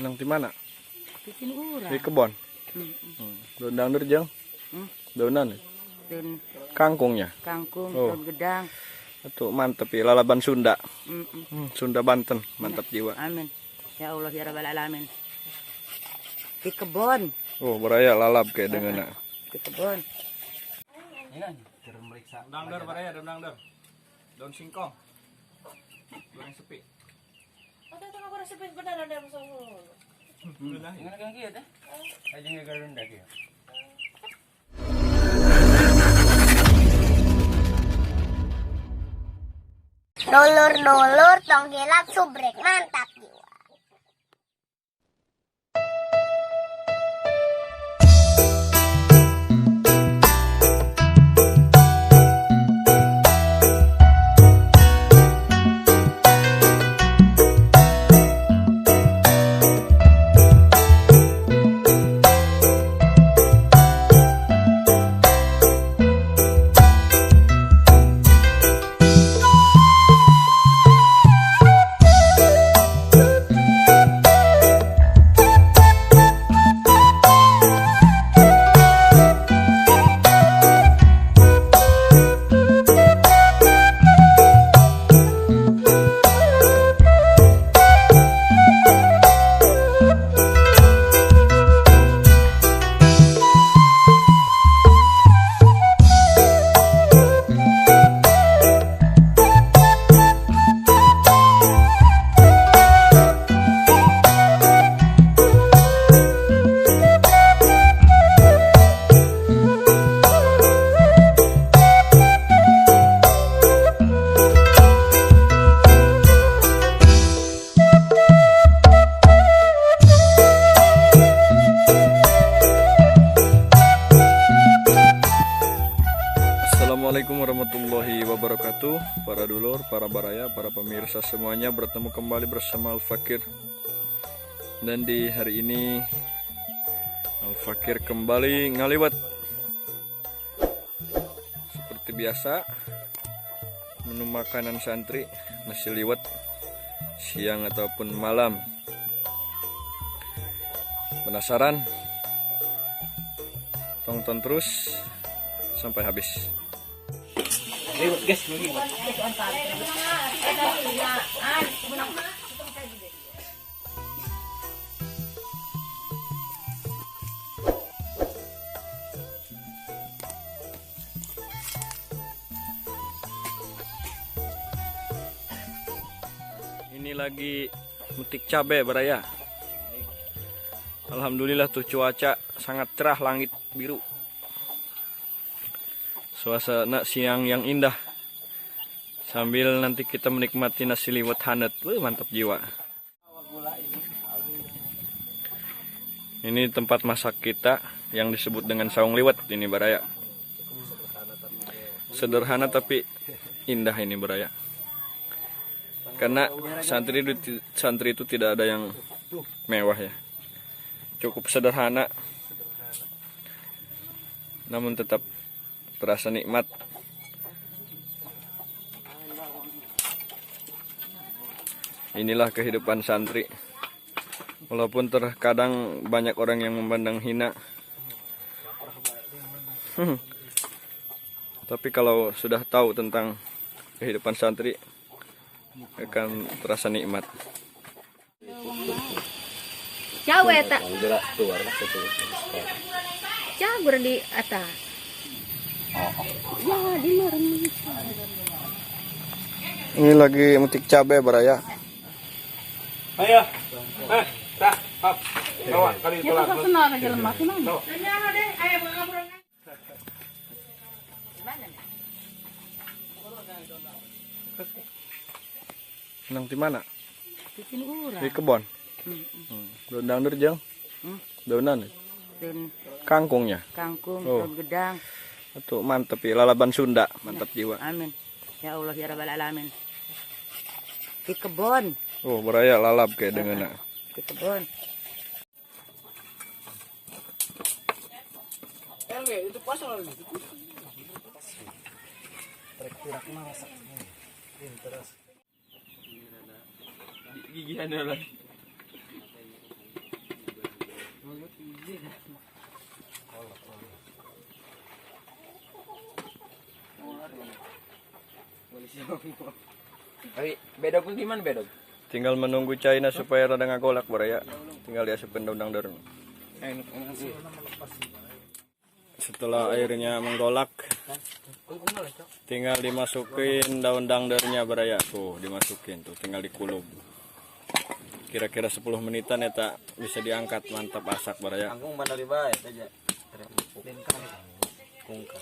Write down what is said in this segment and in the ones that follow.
Nang di mana? Di sini urang. Di kebon. Daun derjang. Daunan. Daun Kangkungnya. kangkung, Oh. daun gedang. Itu mantep ya, lalaban Sunda. Mm-mm. Sunda Banten, mantap jiwa. Amin. Ya Allah ya Rabbal Alamin. Di kebon. Oh, beraya lalap kayak dengan Di kebon. Dang dar beraya, dang. Daun singkong. Goreng sepi. Dulur-dulur tong hilap subrek mantap jiwa. Assalamualaikum warahmatullahi wabarakatuh. Para dulur, para baraya, para pemirsa semuanya, bertemu kembali bersama Al-Fakir. Dan di hari ini Al-Fakir kembali ngaliwat. Seperti biasa, menu makanan santri, nasi liwet siang ataupun malam. Penasaran? Tonton terus sampai habis. Ini lagi metik cabai beraya. Alhamdulillah tuh cuaca sangat cerah, langit biru. Suasana siang yang indah. Sambil nanti kita menikmati nasi liwet hangat. Mantap jiwa. Ini tempat masak kita yang disebut dengan saung liwet ini beraya. Sederhana tapi indah ini beraya. Karena santri itu tidak ada yang mewah ya. Cukup sederhana. Namun tetap terasa nikmat. Inilah kehidupan santri. Walaupun terkadang banyak orang yang memandang hina. Tapi kalau sudah tahu tentang kehidupan santri, akan terasa nikmat. Cawe tak. Cagur di atas. Ya, di luar. Ini lagi metik cabai beraya. Ayo, tak, hop, bawa kali Ya tulang. pasal senang aja lemak sih mana? Nang di mana? Di sini urang. Di kebon. Daun derjang. Daunan. Daun Kangkungnya. kangkung, Oh. daun gedang. Itu mantep ya, lalaban Sunda, mantap jiwa. Amin. Ya Allah ya Rabbal Alamin. Di kebon. Oh, beraya lalap kayak dengan Di kebon. Itu pasal lagi. Gigihan lagi. Tapi bedog itu gimana bedog? Tinggal menunggu cairnya supaya rada ngagolak baraya. Tinggal diasupin daun-daun. Setelah airnya menggolak, tinggal dimasukin daun dangdarnya baraya. Tuh dimasukin tuh, tinggal dikulub. Kira-kira 10 menitan ya tak bisa diangkat, mantap asak baraya. Angkung bandari baik aja. Kungka.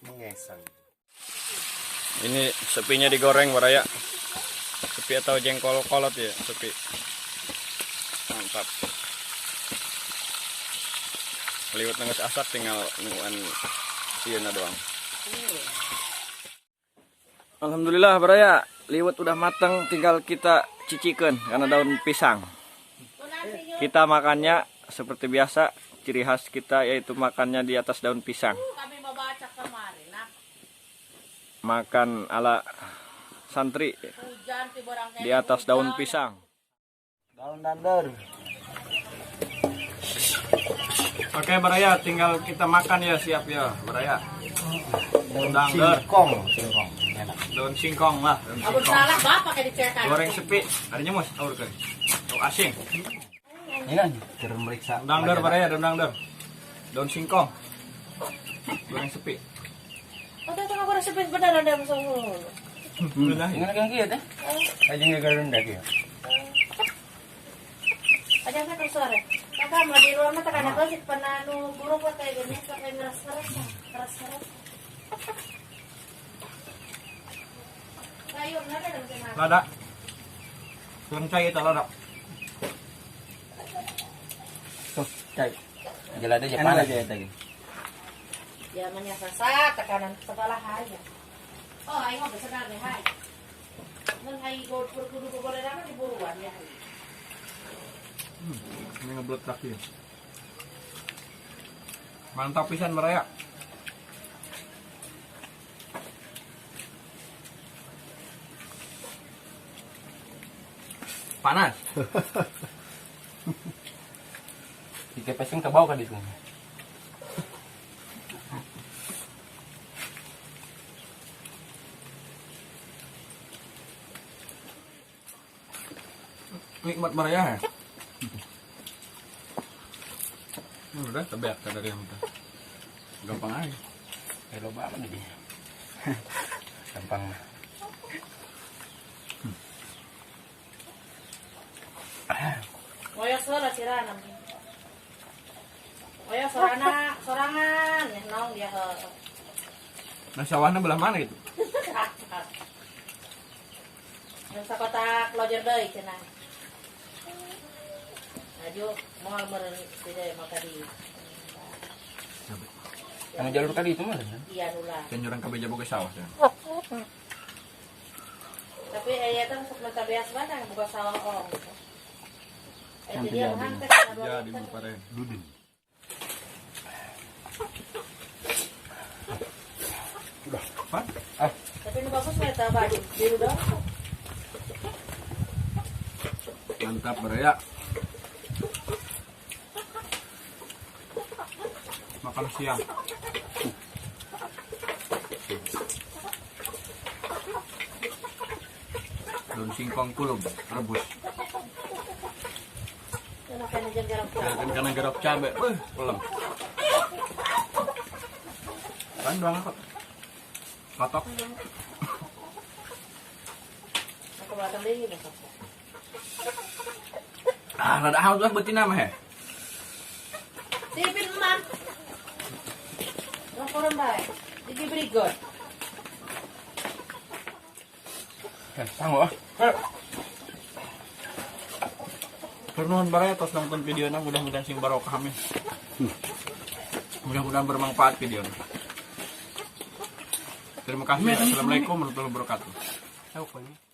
Mengesang. Ini sepinya digoreng baraya. Sepi atau jengkol kolot ya, sepi. Mantap. Liwat nangis asak tinggal nungguan sieuna doang. Alhamdulillah baraya, liwat udah matang, tinggal kita cicikeun karena daun pisang. Kita makannya seperti biasa, ciri khas kita yaitu makannya di atas daun pisang. Makan ala santri di atas daun pisang. Daun dandar. Oke baraya, tinggal kita makan ya, siap ya baraya. Daun dandar, daun singkong lah. Daun singkong. Goreng sepi, adanya mus, aur kan. Tahu asin. Ini kan turun meriksa. Daun dandar baraya, daun dandar. Daun singkong. Goreng sepi. Ingat kan kieu teh? Aja ngegarun dah kieu. Aja kan sore. Kakak mau di ruang mata kana keusik pernah nu buruk kayak gini sampai keras. Kayu nada dan kemana? Lada. Kurang cai itu lada. Tuh, cai. Jelada aja panas aja tadi. Zamannya sasa tekanan kepala aja. Oh, ayo mau besenang nih, hai. Nang hai kudu boleh apa di buruan ya. Ini ngeblot kaki. Mantap pisan baraya. Panas. Dikepesin ke bawah kan di sini. Nikmat baraya ya. Udah tebak dari yang udah. Gampang aja. Hello banget nih. Gampang. Oya sola sirana. Oya sorangan ya naon dia ke. Nah sawahnya belah mana gitu? Yang sakotak lojer deui cenah. Aju moal meureun tidak maka di. Anu jalur kali itu mah. Iya ulah. Kan jurang kabeja boga sawah ya. Tapi aya teh sok mata bias banget buka sawah orang gitu. Itu dia hantar Jadi mau pare dudin. Udah, Pak. Tapi nu bagus mah eta baju biru dong. Mantap baraya. Makan siang. Daun singkong kulub rebus. Makan aja garam. Dan karena garap cabai, pelem. Kan doang kok. Kotok. Aku belakang deui besok. Rada haus lah betina mah he. Sipin man. Laporan baik. Diberi god. Sanggup. Pernuhun baraya tos nonton video na mudah-mudahan sing barokah amin. Mudah-mudahan bermanfaat video. Terima kasih. Assalamualaikum warahmatullahi wabarakatuh.